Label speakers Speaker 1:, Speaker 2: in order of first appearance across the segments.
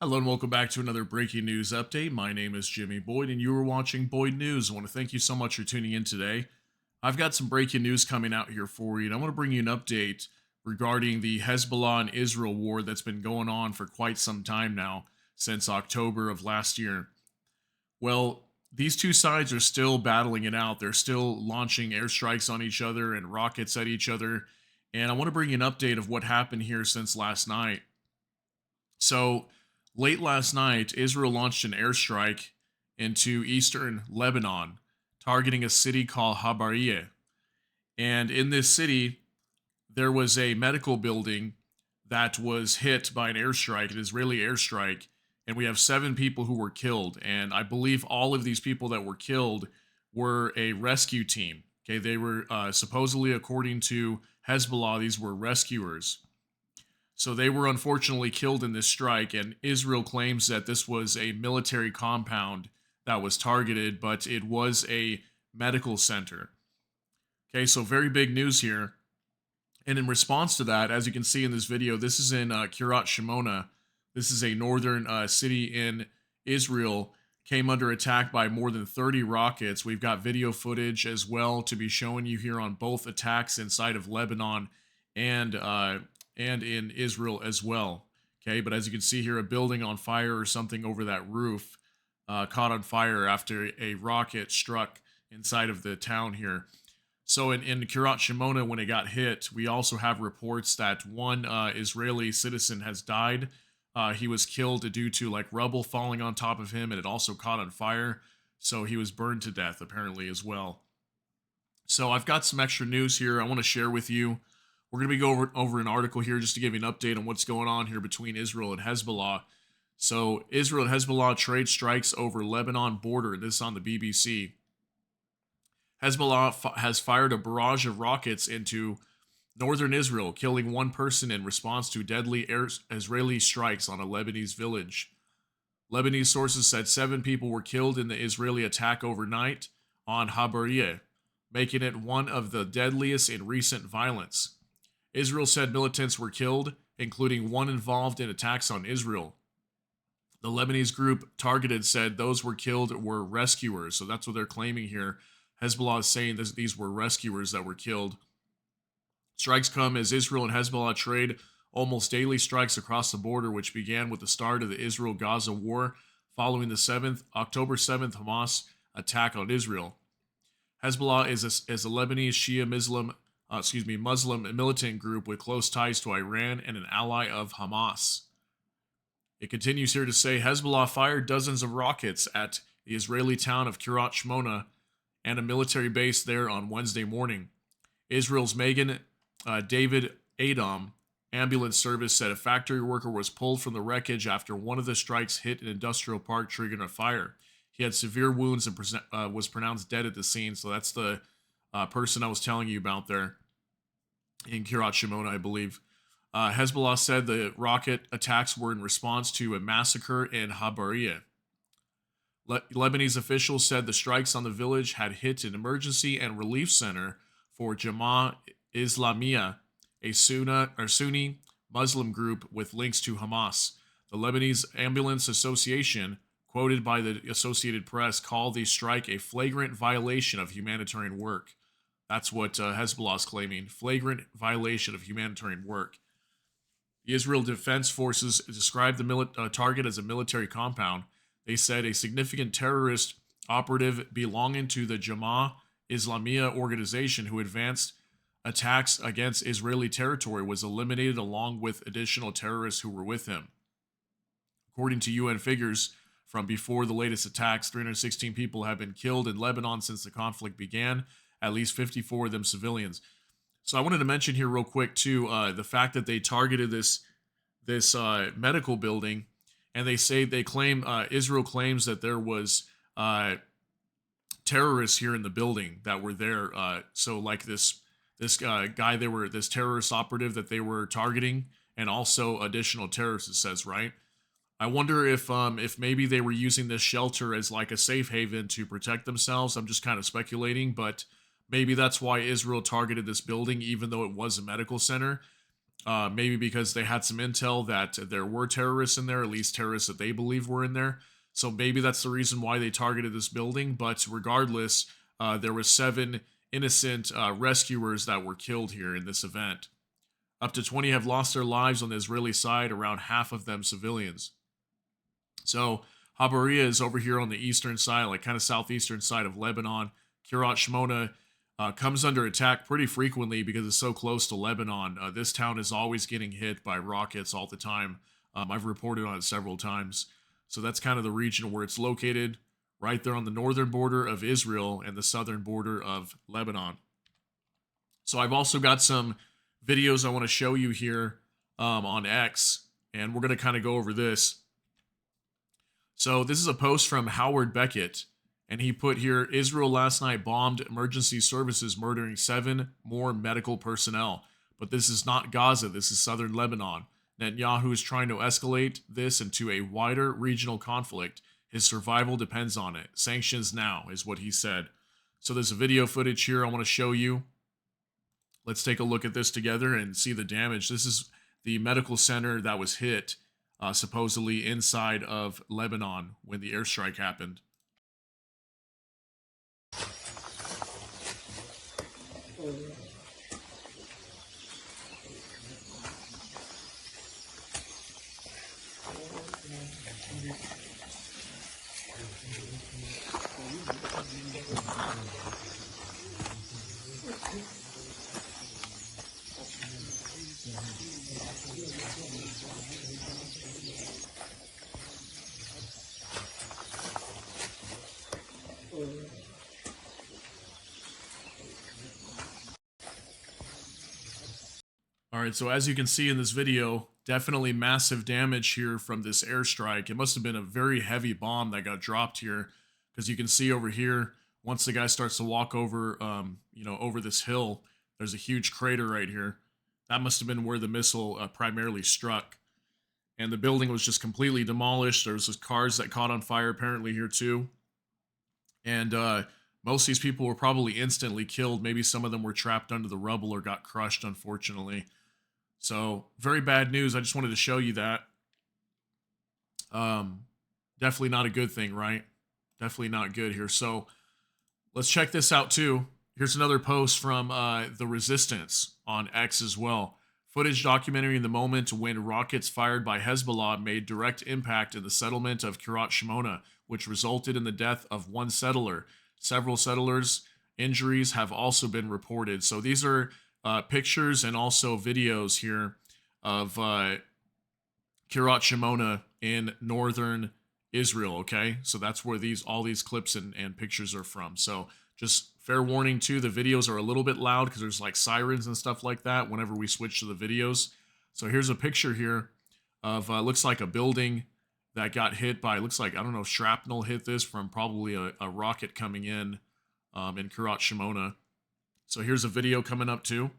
Speaker 1: Hello and welcome back to another breaking news update. My name is Jimmy Boyd and you are watching Boyd News. I want to thank you so much for tuning in today. I've got some breaking news coming out here for you, and I want to bring you an update regarding the Hezbollah and Israel war that's been going on for quite some time now, since October of last year. Well, these two sides are still battling it out. They're still launching airstrikes on each other and rockets at each other. And I want to bring you an update of what happened here since last night. So, late last night, Israel launched an airstrike into eastern Lebanon, targeting a city called Habarieh. And in this city, there was a medical building that was hit by an airstrike, an Israeli airstrike. And we have 7 people who were killed. And I believe all of these people that were killed were a rescue team. Okay, they were supposedly, according to Hezbollah, these were rescuers. So they were unfortunately killed in this strike, and Israel claims that this was a military compound that was targeted, but it was a medical center. Okay, so very big news here. And in response to that, as you can see in this video, this is in Kiryat Shimona. This is a northern city in Israel. Came under attack by more than 30 rockets. We've got video footage as well to be showing you here on both attacks inside of Lebanon and in Israel as well. Okay, but as you can see here, a building on fire or something over that roof caught on fire after a rocket struck inside of the town here. So in Kiryat Shimona, when it got hit, we also have reports that one Israeli citizen has died. He was killed due to like rubble falling on top of him, and it also caught on fire. So he was burned to death apparently as well. So I've got some extra news here I want to share with you. We're going to be going over an article here just to give you an update on what's going on here between Israel and Hezbollah. So Israel and Hezbollah trade strikes over Lebanon border. This is on the BBC. Hezbollah has fired a barrage of rockets into northern Israel, killing one person in response to deadly Israeli strikes on a Lebanese village. Lebanese sources said 7 people were killed in the Israeli attack overnight on Habarieh, making it one of the deadliest in recent violence. Israel said militants were killed, including one involved in attacks on Israel. The Lebanese group targeted said those were killed were rescuers, so that's what they're claiming here. Hezbollah is saying that these were rescuers that were killed. Strikes come as Israel and Hezbollah trade almost daily strikes across the border, which began with the start of the Israel-Gaza war following the October 7th Hamas attack on Israel. Hezbollah is a Lebanese Shia Muslim militant group with close ties to Iran and an ally of Hamas. It continues here to say Hezbollah fired dozens of rockets at the Israeli town of Kiryat Shmona and a military base there on Wednesday morning. Israel's Megan David Adom ambulance service said a factory worker was pulled from the wreckage after one of the strikes hit an industrial park, triggering a fire. He had severe wounds and was pronounced dead at the scene. So that's the person I was telling you about there in Kiryat Shimona, I believe. Hezbollah said the rocket attacks were in response to a massacre in Habarieh. Lebanese officials said the strikes on the village had hit an emergency and relief center for Jamaah Islamiyah, a Sunni Muslim group with links to Hamas. The Lebanese Ambulance Association, quoted by the Associated Press, called the strike a flagrant violation of humanitarian work. That's what Hezbollah is claiming. Flagrant violation of humanitarian work. The Israel Defense Forces described the target as a military compound. They said a significant terrorist operative belonging to the Jamaah Islamiyah organization who advanced attacks against Israeli territory was eliminated along with additional terrorists who were with him. According to UN figures from before the latest attacks, 316 people have been killed in Lebanon since the conflict began, at least 54 of them civilians. So I wanted to mention here real quick too the fact that they targeted this medical building, and Israel claims that there was terrorists here in the building that were there. So like this guy, this terrorist operative that they were targeting, and also additional terrorists. It says, right. I wonder if maybe they were using this shelter as like a safe haven to protect themselves. I'm just kind of speculating, but maybe that's why Israel targeted this building, even though it was a medical center. maybe because they had some intel that there were terrorists in there, at least terrorists that they believe were in there. So maybe that's the reason why they targeted this building. But regardless, there were 7 innocent rescuers that were killed here in this event. Up to 20 have lost their lives on the Israeli side, around half of them civilians. So Habaria is over here on the eastern side, like kind of southeastern side of Lebanon. Kiryat Shmona comes under attack pretty frequently because it's so close to Lebanon. This town is always getting hit by rockets all the time. I've reported on it several times. So that's kind of the region where it's located, right there on the northern border of Israel and the southern border of Lebanon. So I've also got some videos I want to show you here on X, and we're going to kind of go over this. So this is a post from Howard Beckett, and he put here, Israel last night bombed emergency services, murdering 7 more medical personnel. But this is not Gaza, this is southern Lebanon. Netanyahu is trying to escalate this into a wider regional conflict. His survival depends on it. Sanctions now, is what he said. So there's a video footage here I want to show you. Let's take a look at this together and see the damage. This is the medical center that was hit, supposedly inside of Lebanon when the airstrike happened. All right, so as you can see in this video, definitely massive damage here from this airstrike. It must have been a very heavy bomb that got dropped here, because you can see over here, once the guy starts to walk over, over this hill, there's a huge crater right here. That must have been where the missile primarily struck. And the building was just completely demolished. There was cars that caught on fire apparently here too. And most of these people were probably instantly killed. Maybe some of them were trapped under the rubble or got crushed, unfortunately. So, very bad news. I just wanted to show you that. Definitely not a good thing, right? Definitely not good here. So, let's check this out too. Here's another post from The Resistance on X as well. Footage documenting the moment when rockets fired by Hezbollah made direct impact in the settlement of Kiryat Shmona, which resulted in the death of 1 settler. Several settlers' injuries have also been reported. So these are pictures and also videos here of Kiryat Shmona in northern Israel, okay? So that's where all these clips and pictures are from. So just fair warning too, the videos are a little bit loud because there's like sirens and stuff like that whenever we switch to the videos. So here's a picture here of, looks like a building that got hit by, looks like, I don't know, shrapnel hit this from probably a rocket coming in Kiryat Shmona. So here's a video coming up too.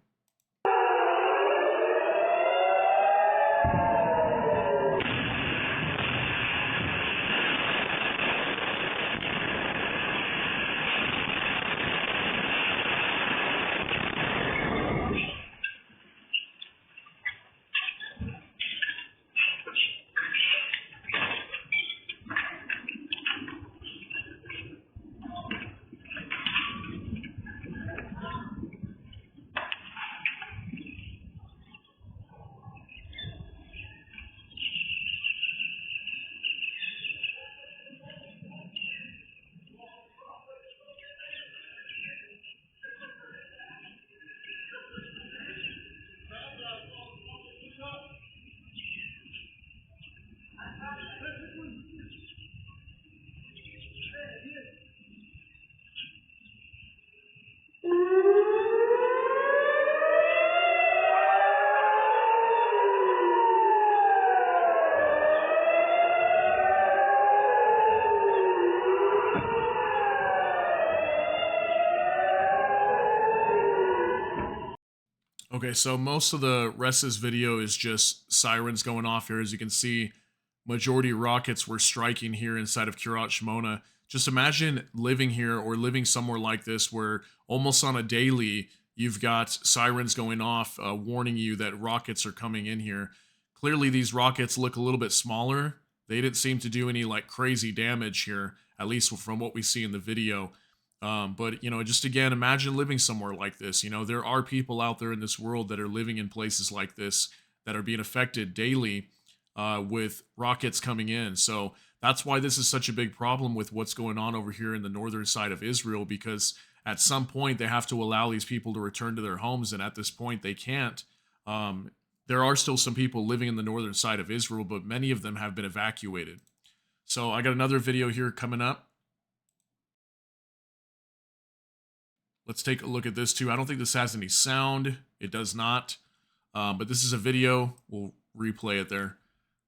Speaker 1: Okay, so most of the rest of this video is just sirens going off here. As you can see, majority rockets were striking here inside of Kiryat Shmona. Just imagine living here or living somewhere like this where almost on a daily You've got sirens going off, warning you that rockets are coming in here. Clearly, these rockets look a little bit smaller. They didn't seem to do any like crazy damage here, at least from what we see in the video. But, you know, just again, imagine living somewhere like this. You know, there are people out there in this world that are living in places like this that are being affected daily with rockets coming in. So that's why this is such a big problem with what's going on over here in the northern side of Israel, because at some point they have to allow these people to return to their homes, and at this point they can't. There are still some people living in the northern side of Israel, but many of them have been evacuated. So I got another video here coming up. Let's take a look at this too. I don't think this has any sound. It does not. But this is a video. We'll replay it there.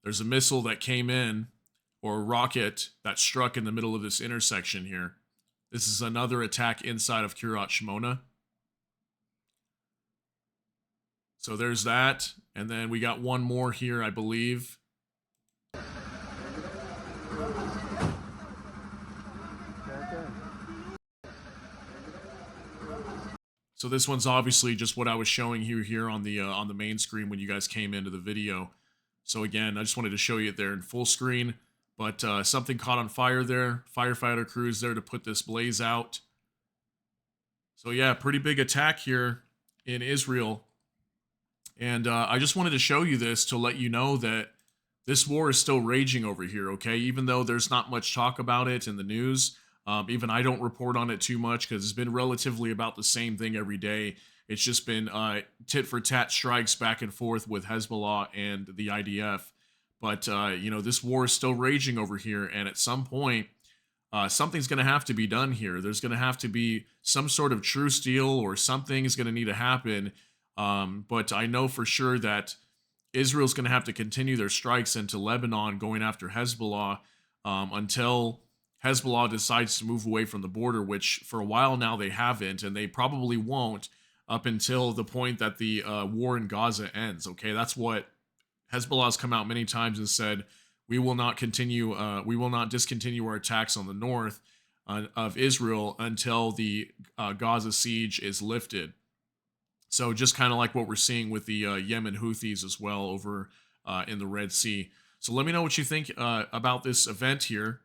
Speaker 1: There's a missile that came in, or a rocket that struck in the middle of this intersection here. This is another attack inside of Kiryat Shmona. So there's that. And then we got one more here, I believe. So this one's obviously just what I was showing you here on the main screen when you guys came into the video. So again, I just wanted to show you it there in full screen. But something caught on fire there. Firefighter crews there to put this blaze out. So yeah, pretty big attack here in Israel. And I just wanted to show you this to let you know that this war is still raging over here, okay? Even though there's not much talk about it in the news. Even I don't report on it too much because it's been relatively about the same thing every day. It's just been tit-for-tat strikes back and forth with Hezbollah and the IDF. But, you know, this war is still raging over here, and at some point, something's going to have to be done here. There's going to have to be some sort of truce deal, or something is going to need to happen. But I know for sure that Israel's going to have to continue their strikes into Lebanon, going after Hezbollah, until Hezbollah decides to move away from the border, which for a while now they haven't, and they probably won't up until the point that the war in Gaza ends, okay? That's what Hezbollah has come out many times and said, we will not discontinue our attacks on the north of Israel until the Gaza siege is lifted. So just kind of like what we're seeing with the Yemen Houthis as well over in the Red Sea. So let me know what you think about this event here.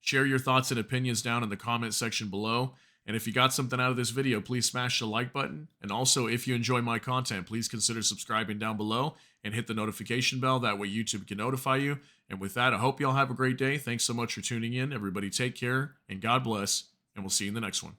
Speaker 1: Share your thoughts and opinions down in the comment section below. And if you got something out of this video, please smash the like button. And also, if you enjoy my content, please consider subscribing down below and hit the notification bell. That way YouTube can notify you. And with that, I hope y'all have a great day. Thanks so much for tuning in. Everybody take care and God bless. And we'll see you in the next one.